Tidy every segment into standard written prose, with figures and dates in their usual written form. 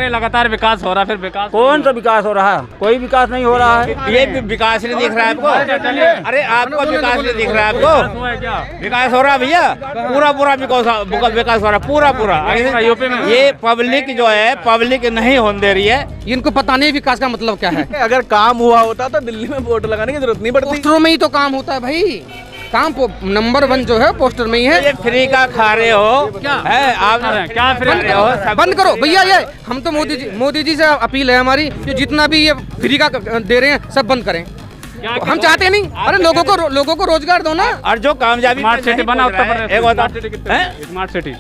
लगातार विकास हो रहा है, फिर विकास कौन सा विकास हो रहा है? कोई विकास नहीं हो रहा है। ये विकास नहीं दिख रहा है आपको? अरे आपको विकास नहीं दिख रहा है आपको? विकास हो रहा है भैया, पूरा विकास हो रहा है, पूरा यूपी में। ये पब्लिक जो है, पब्लिक नहीं होने दे रही है। इनको पता नहीं विकास का मतलब क्या है। अगर काम हुआ होता तो दिल्ली में वोट लगाने की जरूरत नहीं पड़ती। पोस्टरों में ही तो काम होता है भाई। काम नंबर 1 जो है पोस्टर में ही है। ये फ्री का खा रहे हो क्या है आप? क्या फ्री खा रहे हो? बंद करो भैया। ये हम तो मोदी जी से अपील है हमारी कि जितना भी ये फ्री का दे रहे हैं सब बंद करें। हम चाहते नहीं। अरे लोगों को रोजगार दो ना। और जो कामयाबी स्मार्ट सिटी बना उत्तर प्रदेश,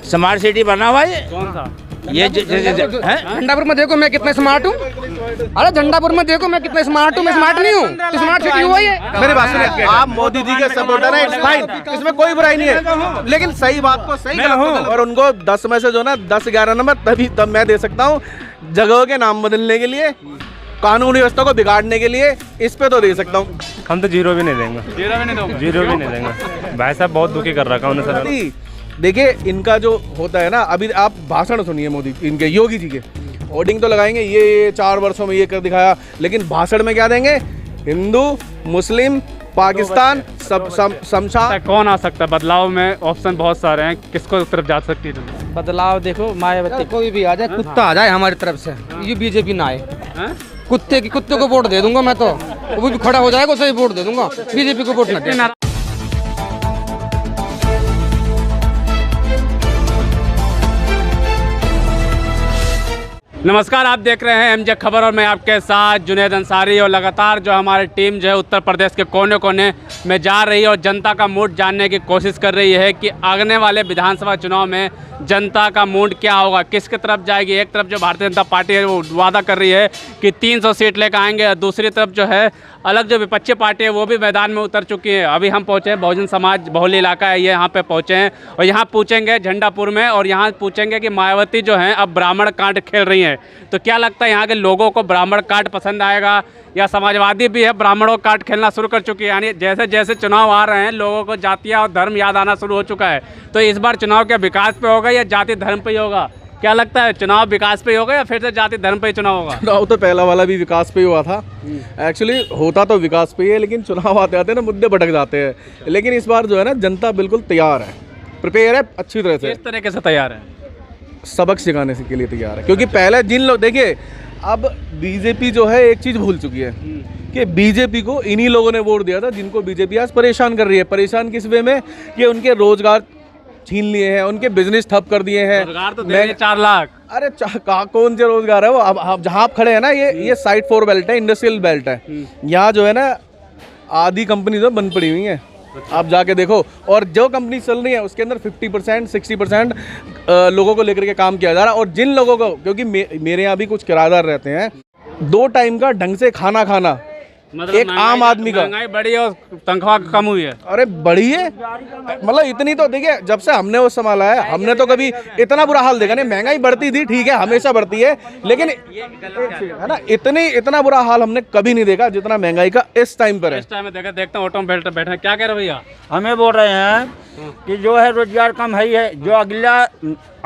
स्मार्ट सिटी बना हुआ है। कौन सा? ये झंडापुर में देखो मैं कितना स्मार्ट हूँ। अरे झंडापुर में देखो मैं कितना स्मार्ट हूँ। मैं स्मार्ट नहीं हूँ तो स्मार्ट सिटी हुआ है। मेरी बात सुनिए, आप मोदी जी के सपोर्टर हैं, फाइन, इसमें कोई बुराई नहीं है, लेकिन सही बात को सही गलत और उनको 10 में से जो ना 10-11 नंबर तब मैं दे सकता हूँ। जगहों के नाम बदलने के लिए, कानून व्यवस्था को बिगाड़ने के लिए, इस पे तो दे सकता हूँ। हम तो जीरो भी नहीं देंगे। जीरो भी नहीं देंगे। भाई साहब बहुत दुखी कर रखा उन्हें सर। देखिए इनका जो होता है ना, अभी आप भाषण सुनिए मोदी इनके, योगी जी के होर्डिंग तो लगाएंगे ये 4 वर्षों में ये कर दिखाया, लेकिन भाषण में क्या देंगे? हिंदू, मुस्लिम, पाकिस्तान सब शमशान। कौन आ सकता है बदलाव में? ऑप्शन बहुत सारे हैं, किसको तरफ जा सकती है बदलाव? देखो मायावती, कोई भी आ जाए, कुत्ता आ जाए हमारी तरफ से, ये बीजेपी ना आए। कुत्ते को वोट दे दूंगा मैं तो, वो भी खड़ा हो जाएगा उसे वोट दे दूंगा। बीजेपी को वोट ना देना। नमस्कार, आप देख रहे हैं एमजे खबर और मैं आपके साथ जुनेद अंसारी। और लगातार जो हमारी टीम जो है उत्तर प्रदेश के कोने कोने में जा रही है और जनता का मूड जानने की कोशिश कर रही है कि आने वाले विधानसभा चुनाव में जनता का मूड क्या होगा, किसकी तरफ जाएगी। एक तरफ जो भारतीय जनता पार्टी है वो वादा कर रही है कि 300 सीट लेकर आएंगे, और दूसरी तरफ जो है अलग जो विपक्षी पार्टी है वो भी मैदान में उतर चुकी है। अभी हम पहुँचे हैं बहुजन समाज बहुल इलाका है ये, यहाँ पे पहुँचे हैं और यहाँ पूछेंगे झंडापुर में, और यहाँ पूछेंगे कि मायावती जो हैं अब ब्राह्मण कांड खेल रही हैं, तो क्या लगता है यहाँ के लोगों को ब्राह्मण कांड पसंद आएगा या समाजवादी भी है ब्राह्मणों कांड खेलना शुरू कर चुकी है। यानी जैसे जैसे चुनाव आ रहे हैं लोगों को जातियाँ और धर्म याद आना शुरू हो चुका है। तो इस बार चुनाव क्या विकास पे होगा या जाति धर्म पे ही होगा? क्या लगता है, चुनाव विकास पे ही होगा या फिर से जाति धर्म पे ही चुनाव होगा? चुनाव तो पहला वाला भी विकास पे ही हुआ था। एक्चुअली होता तो विकास पे ही है, लेकिन चुनाव आते आते ना मुद्दे भटक जाते हैं। लेकिन इस बार जो है ना जनता बिल्कुल तैयार है, प्रिपेयर है अच्छी तरह से। किस तरीके से तैयार है? सबक सिखाने के लिए तैयार है, क्योंकि पहले जिन लोग, देखिए अब बीजेपी जो है एक चीज़ भूल चुकी है कि बीजेपी को इन्हीं लोगों ने वोट दिया था जिनको बीजेपी आज परेशान कर रही है। परेशान किस वे में कि उनके रोजगार छीन लिए हैं, उनके बिजनेस ठप कर दिए हैं। रोजगार तो दे रहे हैं 4 लाख। अरे कौन से रोजगार है वो? अब जहाँ आप खड़े हैं ना, ये साइड 4 बेल्ट है, इंडस्ट्रियल बेल्ट है। यहाँ जो है ना आधी कंपनी जो बंद पड़ी हुई है, आप जाके देखो। और जो कंपनी चल रही है उसके अंदर 50% 60% लोगों को लेकर के काम किया जा रहा है। और जिन लोगों को, क्योंकि मेरे यहाँ भी कुछ किराएदार रहते हैं, 2 टाइम का ढंग से खाना खाना मतलब एक आम आदमी का, महंगाई बढ़ी है और तनख्वाह कम हुई है। अरे बढ़ी है, मतलब इतनी तो देखिए जब से हमने वो संभाला है हमने तो कभी इतना बुरा हाल देखा नहीं। महंगाई बढ़ती थी, ठीक है, हमेशा बढ़ती है, लेकिन है ना इतना बुरा हाल हमने कभी नहीं देखा जितना महंगाई का इस टाइम पर है। इस टाइम में देखते हैं ऑटो में बैठे क्या कह रहे भैया? हमें बोल रहे हैं कि जो है रोजगार कम है, जो अगला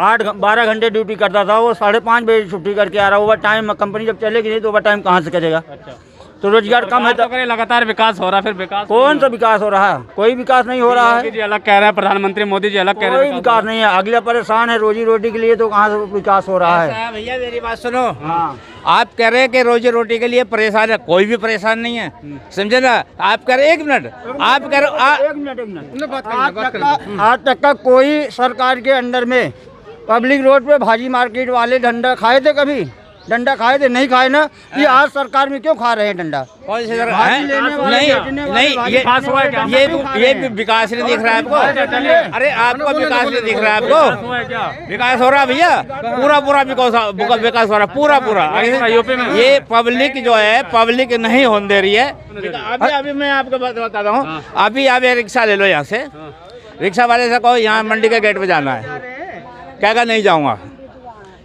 8-12 घंटे ड्यूटी करता था वो 5:30 बजे छुट्टी करके आ रहा है। ओवर टाइम कंपनी जब चलेगी नहीं तो ओवर टाइम कहाँ से करेगा? अच्छा, तो रोजगार कम है। तो लगातार विकास हो रहा है, फिर विकास कौन सा विकास हो रहा है? कोई विकास नहीं हो रहा है। मोदी जी अलग कह रहे हैं, प्रधानमंत्री मोदी जी अलग कह रहे हैं, कोई विकास नहीं है। अगले परेशान है रोजी रोटी के लिए, तो कहाँ से विकास हो रहा है? भैया मेरी बात सुनो, आप कह रहे हैं कि रोजी रोटी के लिए परेशान है, कोई भी परेशान नहीं है, समझे ना? आप कह रहे 1 मिनट, आप कह रहे आज तक का कोई सरकार के अंडर में पब्लिक रोड पे भाजी मार्केट वाले डंडा खाए थे? कभी डंडा खाए थे? नहीं खाए ना। ये आज सरकार में क्यों खा रहे हैं डंडा? कौन सी सरकार? ये विकास नहीं दिख रहा है आपको? अरे आपको विकास नहीं दिख रहा है आपको? विकास हो रहा है भैया, पूरा विकास हो रहा है, पूरा यूपी में। ये पब्लिक जो है, पब्लिक नहीं होने दे रही है। अभी मैं आपको बताता हूँ, अभी आप रिक्शा ले लो, यहाँ से रिक्शा वाले से कहो यहाँ मंडी के गेट पे जाना है, कहेगा नहीं जाऊँगा।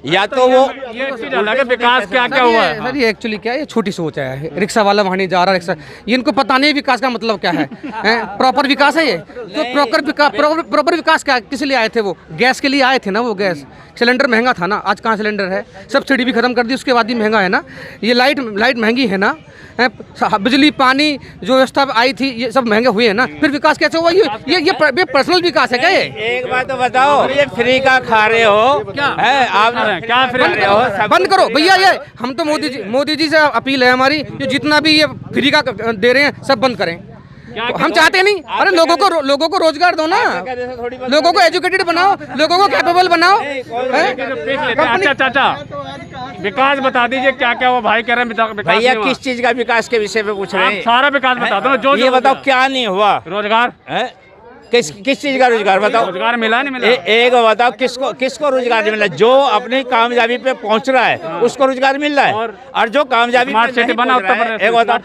या तो वो ये चीज अलग है, विकास क्या क्या हुआ है? सर ये एक्चुअली क्या है, ये छोटी सोच है। रिक्शा वाला वहाँ नहीं जा रहा, रिक्शा, इनको पता नहीं विकास का मतलब क्या है। प्रॉपर विकास है ये? तो प्रॉपर विकास क्या, किस लिए आए थे वो? गैस के लिए आए थे ना वो, गैस सिलेंडर महंगा था ना, आज कहाँ सिलेंडर है, सब्सिडी भी खत्म कर दी, उसके बाद भी महंगा है ना। ये लाइट महंगी है ना, बिजली पानी जो व्यवस्था आई थी ये सब महंगे हुए हैं ना, फिर विकास कैसे हुआ? ये पर्सनल विकास है क्या? ये एक बात तो बताओ, ये फ्री का खा रहे हो क्या है आप? क्या फ्री खा रहे हो? बंद करो भैया, ये हम तो मोदी जी से अपील है हमारी, जो जितना भी ये फ्री का दे रहे हैं सब बंद करें। हम चाहते नहीं, अरे लोगों को रोजगार दो ना, लोगों को एजुकेटेड बनाओ, लोगों को कैपेबल बनाओ। अच्छा चाचा, विकास बता दीजिए क्या क्या वो भाई कह रहे हैं भैया किस चीज का विकास के विषय पे पूछ रहे हैं? सारा विकास बता दो, जो ये बताओ क्या नहीं हुआ? रोजगार किस चीज का रोजगार बताओ? रोजगार मिला नहीं मिला? एक बताओ किसको रोजगार नहीं मिला? जो अपनी कामयाबी पे पहुंच रहा है उसको रोजगार मिल रहा है, और जो कामयाबी स्मार्ट सिटी बना उत्तर प्रदेश, एक बताओ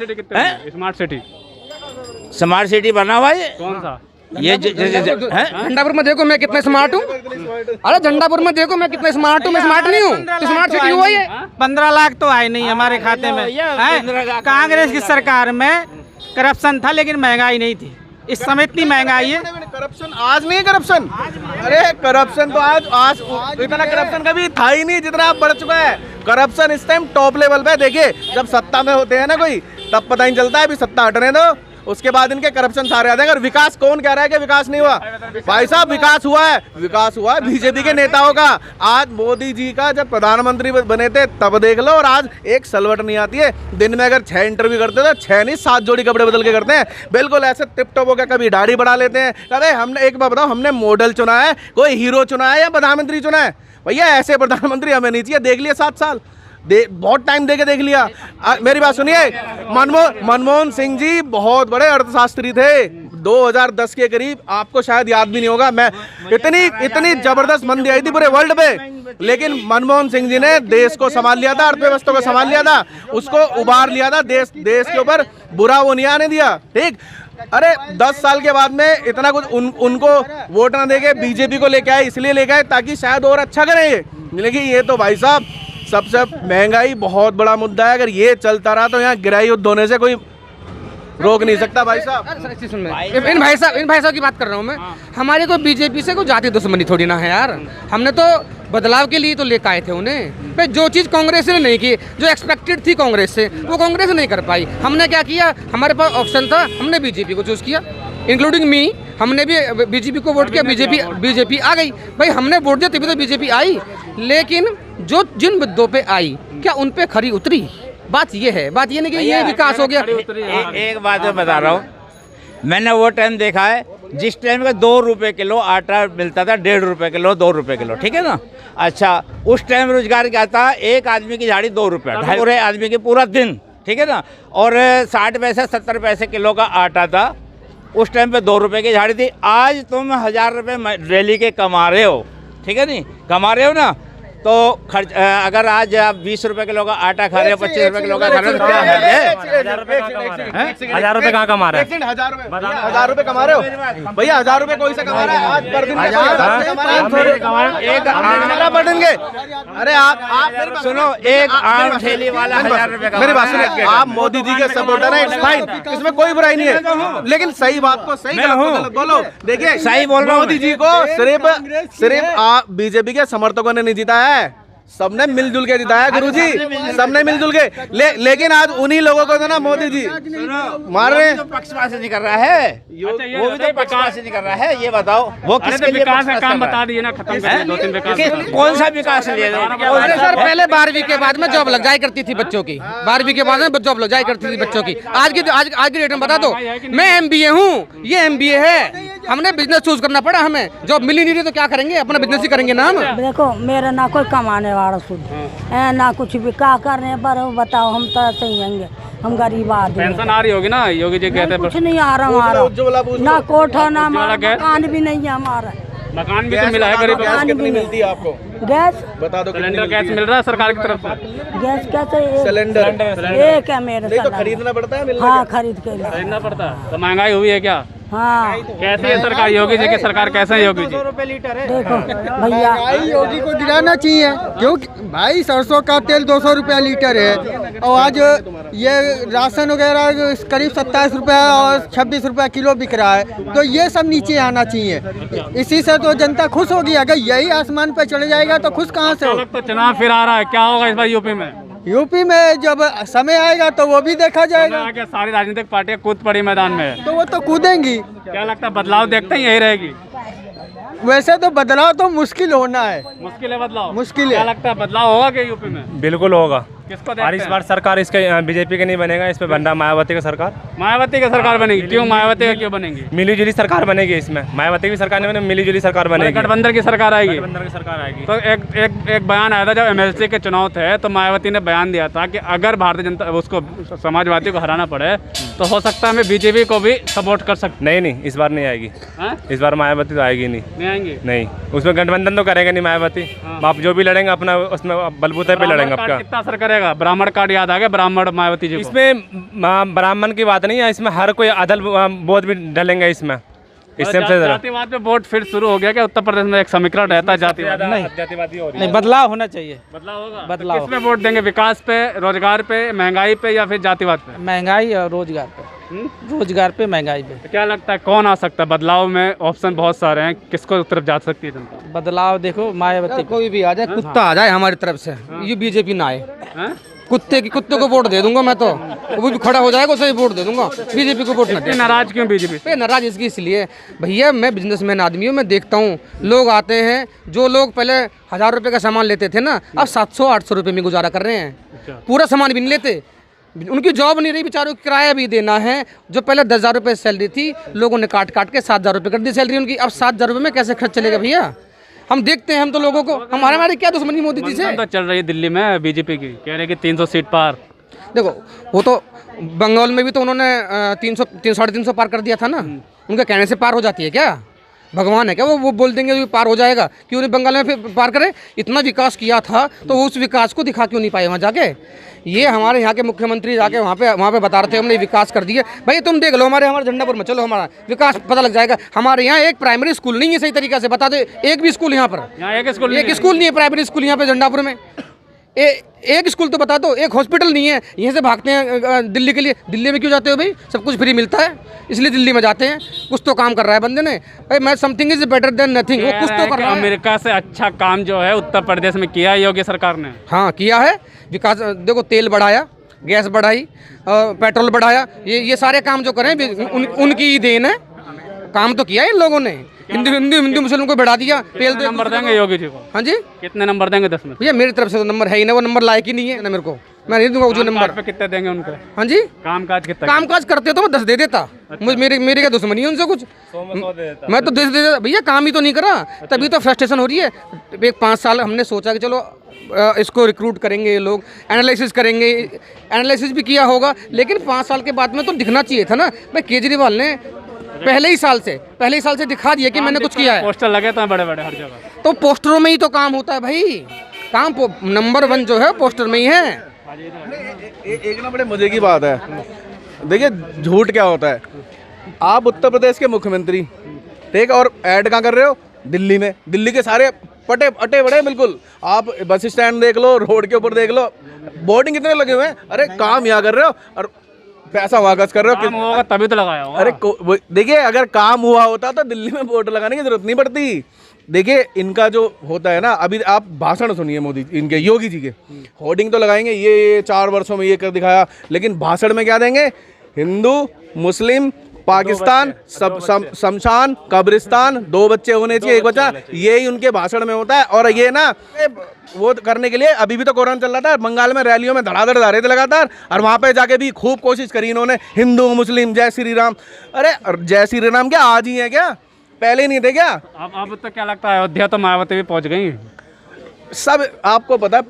स्मार्ट सिटी बना हुआ है कौन सा? ये झंडापुर में देखो मैं कितना स्मार्ट हूँ, अरे झंडापुर में देखो मैं कितना स्मार्ट हूँ, मैं स्मार्ट नहीं हूँ तो स्मार्ट सिटी हुआ ये। 15 लाख तो आए नहीं हमारे खाते में। कांग्रेस की सरकार में करप्शन था लेकिन महंगाई नहीं थी, इस समय इतनी महंगाई है। करप्शन आज नहीं है, करप्शन, अरे करप्शन तो आज इतना करप्शन कभी था ही नहीं जितना अब बढ़ चुका है। करप्शन इस टाइम टॉप लेवल पे। देखिए जब सत्ता में होते हैं ना कोई, तब पता नहीं चलता है, अभी सत्ता हटने दो, उसके बाद इनके करप्शन सारे आ जाएंगे। और विकास कौन कह रहा है कि विकास नहीं हुआ? भाई साहब विकास हुआ है बीजेपी के नेताओं का। आज मोदी जी का जब प्रधानमंत्री बने थे तब देख लो, और आज एक सलवट नहीं आती है। दिन में अगर 6 इंटरव्यू करते तो 6 नहीं 7 जोड़ी कपड़े बदल के करते हैं, बिल्कुल ऐसे टिप टॉप हो गया। कभी दाढ़ी बढ़ा लेते हैं। अरे हमने एक बार बताओ, हमने मॉडल चुना है, कोई हीरो चुना है या प्रधानमंत्री चुना है? भैया ऐसे प्रधानमंत्री हमें नहीं चाहिए। देख लिया 7 साल, बहुत टाइम देके देख लिया। मेरी बात सुनिए, मनमोहन सिंह जी बहुत बड़े अर्थशास्त्री थे 2010 के करीब, आपको शायद याद भी नहीं होगा। मैं इतनी जबरदस्त मंदी आई थी पूरे वर्ल्ड पे, लेकिन मनमोहन सिंह जी ने देश को संभाल लिया था, अर्थव्यवस्था को संभाल लिया था, उसको उबार लिया था। देश के ऊपर बुरा वो नहीं आने दिया, ठीक। अरे 10 साल के बाद में इतना कुछ उनको वोट ना देके बीजेपी को लेके आए, इसलिए लेके आए ताकि शायद और अच्छा करें। लेकिन ये तो भाई साहब सबसे महंगाई बहुत बड़ा मुद्दा है। अगर ये चलता रहा तो यहाँ गृह युद्ध होने से कोई रोक नहीं सकता। भाई साहब इन भाई साहब की बात कर रहा हूँ मैं। हमारे कोई बीजेपी से कोई जाति दुश्मनी थोड़ी ना है यार, हमने तो बदलाव के लिए तो लेकर आए थे उन्हें। भाई जो चीज़ कांग्रेस ने नहीं की, जो एक्सपेक्टेड थी कांग्रेस से, वो कांग्रेस नहीं कर पाई। हमने क्या किया, हमारे पास ऑप्शन था, हमने बीजेपी को चूज़ किया, इंक्लूडिंग मी। हमने भी बीजेपी को वोट किया, बीजेपी आ गई। भाई हमने वोट दिया तभी तो बीजेपी आई, लेकिन जो जिन मुद्दों पे आई क्या उन पे खरी उतरी? बात ये है, बात ये नहीं कि ये विकास हो गया। एक बात मैं बता रहा हूँ, मैंने वो टाइम देखा है जिस टाइम का 2 रुपये किलो आटा मिलता था, 1.5 रुपये किलो, 2 रुपये किलो, ठीक है ना। अच्छा उस टाइम रोजगार क्या था, एक आदमी की झाड़ी 2 रुपये, पूरे आदमी के पूरा दिन, ठीक है ना। और 60 पैसे 70 पैसे किलो का आटा था, उस टाइम पे 2 रुपये की झाड़ी थी। आज तुम 1000 रुपये डेली के कमा रहे हो, ठीक है नहीं, कमा रहे हो ना, तो खर्च अगर आज आप 20 रुपए किलो का आटा खा रहे हो, 25 रुपए किलो का खा रहे हो, 1000 रुपए कहाँ कमा रहे हैं? 1000 रुपए कमा रहे हो भैया? 1000 रुपए कोई सा कमा रहा है आज पर दिन पर दिन के? अरे आप सुनो, एक आम ठेली वाला 1000 रुपए का। मेरी बात सुनिए, आप मोदी जी के सपोर्टर हैं, इट्स फाइन, इसमें कोई बुराई नहीं है, लेकिन सही बात को सही गलत बोलो। देखिए सही बोल रहा हूँ, मोदी जी को सिर्फ आप बीजेपी के समर्थकों ने नहीं जीता है, सबने मिलजुल के जिताया गुरुजी, सबने मिलजुल के। लेकिन आज उन्हीं लोगों को तो ना मोदी जी मार रहे हैं। पक्षपात से नहीं कर रहा है, वो भी तो पक्षपात से नहीं कर रहा है। ये बताओ वो किसके लिए विकास का काम बता दिए ना, खत्म कर 2-3 विकास। कौन सा विकास लिए? अरे सर पहले 12वीं के बाद में जॉब लग जाया करती थी बच्चों की, 12वीं के बाद में जॉब लग जाया करती थी बच्चों की। आज की डेट में बता दो, मैं MBA हूँ, ये MBA है, हमने बिजनेस चूज करना पड़ा, हमें जॉब मिली नहीं रही तो क्या करेंगे, अपना बिजनेस ही करेंगे ना हम। देखो मेरा ना कोई कमाने वाला शुद्ध है ना कुछ भी, क्या करने पर बताओ, हम तो ऐसे ही होंगे, हम गरीब आदमी। पेंशन आ रही होगी ना, योगी जी कहते हैं कुछ नहीं आ रहा हमारा, ना कोठा ना मकान भी नहीं है हमारा। मकान भी तो मिला है गरीब। गैस कितनी मिलती है आपको? गैस बता दो। सिलेंडर गैस मिल रहा है सरकार की तरफ से? गैस कैसे? सिलेंडर एक है मेरे। नहीं तो खरीदना पड़ता है? हाँ खरीद के खरीदना पड़ता है। तो महंगाई हुई है क्या? हाँ कैसी है सरकार योगी जी की सरकार? कैसे है योगी जी? देखो भैया, योगी को गिराना चाहिए, क्योंकि भाई सरसों का तेल 200 रुपया लीटर है और आज ये राशन वगैरह करीब 27 रुपया और 26 रुपया किलो बिक रहा है, तो ये सब नीचे आना चाहिए। इसी से तो जनता खुश होगी। अगर यही आसमान पे चले जाएगा तो खुश कहाँ से हो? तो चुनाव फिर आ रहा है, क्या होगा इस बार यूपी में? यूपी में जब समय आएगा तो वो भी देखा जाएगा। आगे सारी राजनीतिक पार्टियां कूद पड़ी मैदान में, तो वो तो कूदेंगी। क्या लगता है बदलाव देखते हैं यही रहेगी? वैसे तो बदलाव तो मुश्किल होना है, मुश्किल है बदलाव, मुश्किल है। क्या लगता है बदलाव होगा क्या यूपी में? बिल्कुल होगा। किसको और देखते इस हैं? बार सरकार इसके बीजेपी के नहीं बनेगा, इस पे बनना मायावती का सरकार। मायावती की सरकार बनेगी? क्यों मायावती का क्यों बनेगी? मिली जुली सरकार बनेगी इसमें, मायावती की सरकार नहीं बने, मिली जुली सरकार बनेगी, गठबंधन की सरकार आएगी। गठबंधन की सरकार आएगी। तो एक बयान आया था जब एमएलसी के चुनाव थे, तो मायावती ने बयान दिया था कि अगर भारतीय जनता उसको समाजवादी को हराना पड़े तो हो सकता है हमें बीजेपी को भी सपोर्ट कर सकते। नहीं, इस बार नहीं आएगी। इस बार मायावती तो आएगी नहीं आएंगी। नहीं, उसमें गठबंधन तो करेंगे नहीं मायावती। आप जो भी लड़ेंगे अपना उसमें बलबूते पे लड़ेंगे। आपका कितना असर करेगा? ब्राह्मण कार्ड याद आ गया, ब्राह्मण मायावती जी को। इसमें ब्राह्मण की बात नहीं है, इसमें हर कोई अदल बोध भी डलेंगे इसमें। इससे जातिवाद पे वोट फिर शुरू हो गया क्या उत्तर प्रदेश में? एक समीकरण रहता है जातिवाद। नहीं, बदलाव होना चाहिए। बदलाव होगा। बदलाव। तो किसमें वोट देंगे? विकास पे, रोजगार पे, महंगाई पे या फिर जातिवाद पे? महंगाई और रोजगार पे, रोजगार पे, महंगाई पे। तो क्या लगता है कौन आ सकता है बदलाव में? ऑप्शन बहुत सारे हैं, किसको तरफ जा सकती है जनता? बदलाव देखो मायावती। कोई भी आ जाए, कुत्ता आ जाए हमारी तरफ से, ये बीजेपी ना आए। हैं? कुत्ते को वोट दे दूंगा मैं, तो वो भी खड़ा हो जाएगा उसे भी वोट दे दूंगा। बीजेपी को वोट ना दे। नाराज क्यों बीजेपी से? नाराज इसकी इसलिए भैया, मैं बिजनेसमैन आदमी हूँ, मैं देखता हूँ लोग आते हैं, जो लोग पहले 1000 रुपये का सामान लेते थे ना, अब 700-800 रुपये में गुजारा कर रहे हैं। पूरा सामान भी नहीं लेते, उनकी जॉब नहीं रही, बेचारों को किराया भी देना है। जो पहले 10,000 रुपये सैलरी थी, लोगों ने काट के 7,000 रुपये कर दी सैलरी उनकी। अब 7,000 रुपये में कैसे खर्च चलेगा भैया? हम देखते हैं, हम तो लोगों को, हमारे क्या दुश्मनी मोदी जी से? तो चल रही है दिल्ली में बीजेपी की, कह रहे कि 300 सीट पार। देखो, वो तो बंगाल में भी तो उन्होंने 300-350 पार कर दिया था ना। उनके कहने से पार हो जाती है क्या? भगवान है क्या वो बोल देंगे कि पार हो जाएगा? क्यों नहीं बंगाल में फिर पार करे? इतना विकास किया था तो उस विकास को दिखा क्यों नहीं पाए वहाँ जाके? ये हमारे यहाँ के मुख्यमंत्री जाके वहाँ पे बता रहे थे हमने विकास कर दिया। भाई तुम देख लो हमारे झंडापुर में, चलो हमारा विकास पता लग जाएगा। हमारे यहाँ एक प्राइमरी स्कूल नहीं है सही तरीके से, बता दो एक भी स्कूल यहाँ पर। एक स्कूल नहीं है प्राइमरी स्कूल यहाँ पे झंडापुर में। एक स्कूल तो बता दो, एक हॉस्पिटल नहीं है। यहाँ से भागते हैं दिल्ली के लिए। दिल्ली में क्यों जाते हो भाई? सब कुछ फ्री मिलता है, इसलिए दिल्ली में जाते हैं। कुछ तो काम कर रहा है बंदे ने भाई। मैं something is better than nothing, वो कुछ तो कर रहा है। अमेरिका से अच्छा काम जो है उत्तर प्रदेश में किया है योगी सरकार ने। हाँ किया है विकास। देखो तेल बढ़ाया, गैस बढ़ाई, पेट्रोल बढ़ाया, ये सारे काम जो करें उनकी ही देन है। काम तो किया है इन लोगों ने। हिंदू मुस्लिम को बढ़ा दिया। तेल नंबर देंगे योगी जी को? हाँ जी, कितने नंबर देंगे 10 में? भैया मेरी तरफ से तो नंबर है ही ना, वो नंबर लायक ही नहीं है ना मेरे को। मैं नहीं दूंगा जो नंबर। पे कितने देंगे उनको? हाँ जी, कामकाज कितना? कामकाज करते तो मैं 10 दे देता। मेरी क्या दुश्मनी है उनसे कुछ? मैं तो 10 दे देता भैया। काम ही तो नहीं करा, तभी तो फ्रस्ट्रेशन हो रही है। एक 5 साल हमने सोचा कि चलो इसको रिक्रूट करेंगे, ये लोग एनालिसिस करेंगे। एनालिसिस भी किया होगा, लेकिन 5 साल के बाद में तो दिखना चाहिए था ना भाई। केजरीवाल ने पहले ही साल से दिखा दिया कि मैंने कुछ किया है। पोस्टर लगे तो बड़े बड़े हर जगह, तो पोस्टरों में ही तो काम होता है भाई। काम नंबर 1 जो है पोस्टर में ही है। एक ना बड़े मजे की बात है, देखिए झूठ क्या होता है। आप उत्तर प्रदेश के मुख्यमंत्री ठीक, और ऐड कहाँ कर रहे हो? दिल्ली में। दिल्ली के सारे अटे बड़े बिल्कुल। आप बस स्टैंड देख लो, रोड के ऊपर देख लो, बोर्डिंग कितने लगे हुए हैं। अरे काम यहाँ कर रहे हो और पैसा वापस कर रहे हो। काम होगा तभी तो लगाया होगा। अरे देखिए, अगर काम हुआ होता तो दिल्ली में बोर्ड लगाने की जरूरत नहीं पड़ती। देखिए इनका जो होता है ना, अभी आप भाषण सुनिए मोदी इनके, योगी जी के। होर्डिंग तो लगाएंगे ये 4 वर्षों में ये कर दिखाया, लेकिन भाषण में क्या देंगे? हिंदू मुस्लिम पाकिस्तान शमशान कब्रिस्तान, 2 बच्चे होने चाहिए, 1 बच्चा, यही उनके भाषण में होता है। और ये ना वो करने के लिए अभी भी तो कोरोना चल रहा था, बंगाल में रैलियों में धड़ाधड़ जा रहे थे लगातार, और वहाँ पे जाके भी खूब कोशिश करी इन्होंने, हिंदू मुस्लिम जय श्री राम। अरे जय श्री राम क्या आज ही है क्या? पहले नहीं थे क्या? अब तो क्या लगता है अयोध्या तो मायावती भी पहुँच गई? सब आपको पता है,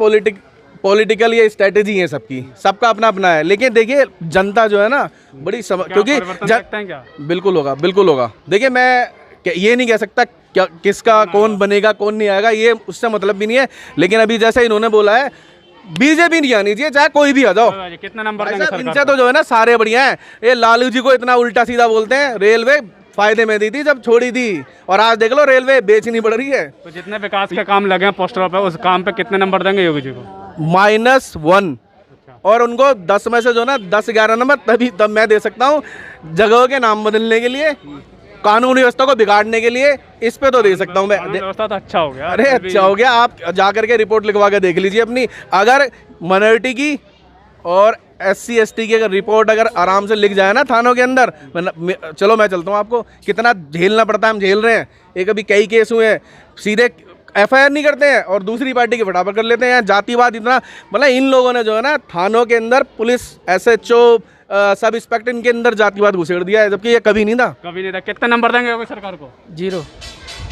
पॉलिटिकल ये स्ट्रेटेजी है सबकी, सबका अपना अपना है। लेकिन देखिए जनता जो है ना बड़ी क्योंकि क्या? बिल्कुल होगा। देखिए मैं ये नहीं कह सकता क्या किसका कौन बनेगा कौन नहीं आएगा, ये उससे मतलब भी नहीं है। लेकिन अभी जैसे इन्होंने बोला है बीजेपी नहीं आनी चाहिए, चाहे कोई भी आ जाओ। कितने नंबर देंगे सरकार? इनसे तो जो है ना सारे बढ़िया हैं। ये लालू जी को इतना उल्टा सीधा बोलते हैं, रेलवे फायदे में दी थी जब छोड़ी थी, और आज देख लो रेलवे बेचनी पड़ रही है। तो जितने विकास के काम लगे हैं पोस्टरों पे, उस काम पे कितने नंबर देंगे योगी जी को? -1। और उनको 10 में से जो ना 10-11 नंबर तब मैं दे सकता हूँ जगहों के नाम बदलने के लिए, कानून व्यवस्था को बिगाड़ने के लिए, इस पे तो दे सकता हूँ मैं। व्यवस्था तो अच्छा हो गया। अरे अच्छा हो गया, आप जा करके रिपोर्ट लिखवा के देख लीजिए अपनी। अगर माइनॉरिटी की और SC ST की अगर रिपोर्ट अगर आराम से लिख जाए ना थानों के अंदर, चलो मैं चलता हूँ, आपको कितना झेलना पड़ता है, हम झेल रहे हैं। एक अभी कई केस हुए हैं, सीधे FIR नहीं करते हैं और दूसरी पार्टी के फटाफट कर लेते हैं। जातिवाद इतना, मतलब इन लोगों ने जो है ना थानों के अंदर पुलिस SHO सब इंस्पेक्टर इनके अंदर जातिवाद घुसेड़ दिया है, जबकि ये कभी नहीं था। कभी नहीं था। कितने नंबर देंगे योगी सरकार को? 0।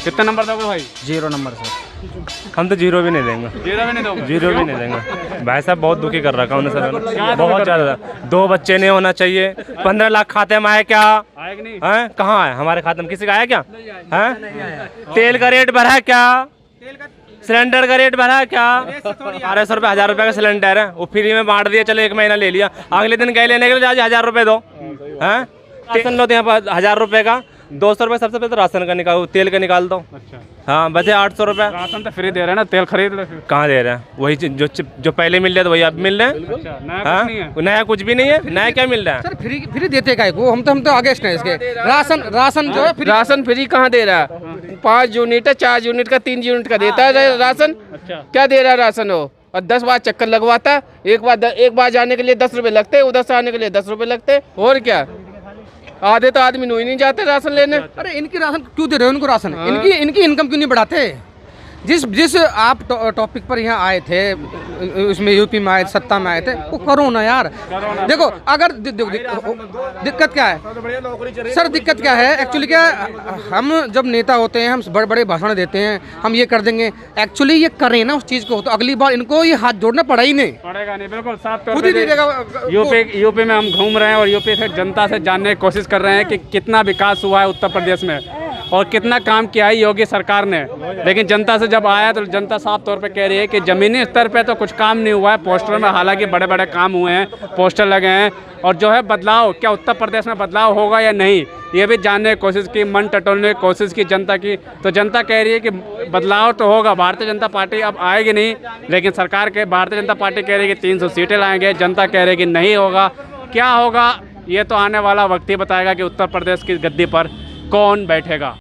कितने नंबर दोगे भाई? 0 नंबर सर। हम तो 0 भी नहीं देंगे। 0 भी नहीं दोगे? 0 भी नहीं देंगे। भाई साहब बहुत दुखी कर रखा उन्हें सर, बहुत ज़्यादा। 2 बच्चे नहीं होना चाहिए, 15 लाख खाते में आए क्या? आए कि नहीं? हैं कहाँ आए? हमारे खाते में किसी का आया क्या? हैं तेल का रेट बढ़ा क्या? सिलेंडर का रेट बढ़ा क्या? 1200 रुपये 1000 रुपये का सिलेंडर है, वो फ्री में बांट दिया, चलो 1 महीना ले लिया, अगले दिन गए लेने के लिए आज 1000 रुपये दो। हैं राशन लो तो यहाँ पर 1000 रुपये का 200 रुपये सबसे पहले तो राशन का निकाल, तेल का निकाल दो। अच्छा हाँ बचे 800 रुपये। राशन तो फ्री दे रहे हैं ना, तेल खरीद लो। कहाँ दे रहे हैं? वही जो पहले मिल रहे थे वही अब मिल रहे हैं। अच्छा, नया हाँ कुछ नहीं है? नया कुछ भी नहीं है। नया क्या मिल रहा है? सर फ्री देते का को, हम तो अगेंस्ट हैं इसके। राशन जो है फ्री। राशन फ्री कहाँ दे रहा है? 5 यूनिट है, 4 यूनिट का, 3 यूनिट का देता है राशन। अच्छा क्या दे रहा है राशन वो? और 10 बार चक्कर लगवाता है, एक बार जाने के लिए 10 रुपए लगते हैं, उधर से आने के लिए 10 रुपए लगते हैं। और क्या, आधे तो आदमी नहीं जाते राशन लेने। अरे इनकी राशन क्यों दे रहे हो उनको राशन? इनकी इनकम क्यों नहीं बढ़ाते? जिस आप टॉपिक पर यहाँ आए थे, उसमें यूपी में आए, सत्ता में आए थे, वो करो ना यार। देखो अगर दिक्कत क्या है सर, दिक्कत क्या है एक्चुअली? क्या हम जब नेता होते हैं, हम बड़े बड़े भाषण देते हैं, हम ये कर देंगे, एक्चुअली ये करें ना उस चीज़ को, तो अगली बार इनको ये हाथ जोड़ना पड़ा ही नहीं। पड़ेगा नहीं, बिल्कुल साफ तौर खुद ही पे नहीं देगा। यूपी में हम घूम रहे हैं और यूपी से जनता से जानने की कोशिश कर रहे हैं कि कितना विकास हुआ है उत्तर प्रदेश में और कितना काम किया है योगी सरकार ने। लेकिन जनता से जब आया तो जनता साफ तौर पे कह रही है कि ज़मीनी स्तर पे तो कुछ काम नहीं हुआ है। पोस्टरों में हालांकि बड़े बड़े काम हुए हैं, पोस्टर लगे हैं, और जो है बदलाव, क्या उत्तर प्रदेश में बदलाव होगा या नहीं, ये भी जानने की कोशिश की, मन टटोलने की कोशिश की जनता की। तो जनता कह रही है कि बदलाव तो होगा, भारतीय जनता पार्टी अब आएगी नहीं, लेकिन सरकार के भारतीय जनता पार्टी कह रही है कि 300 सीटें लाएंगे, जनता कह रही है कि नहीं होगा। क्या होगा ये तो आने वाला वक्त ही बताएगा कि उत्तर प्रदेश की गद्दी पर कौन बैठेगा।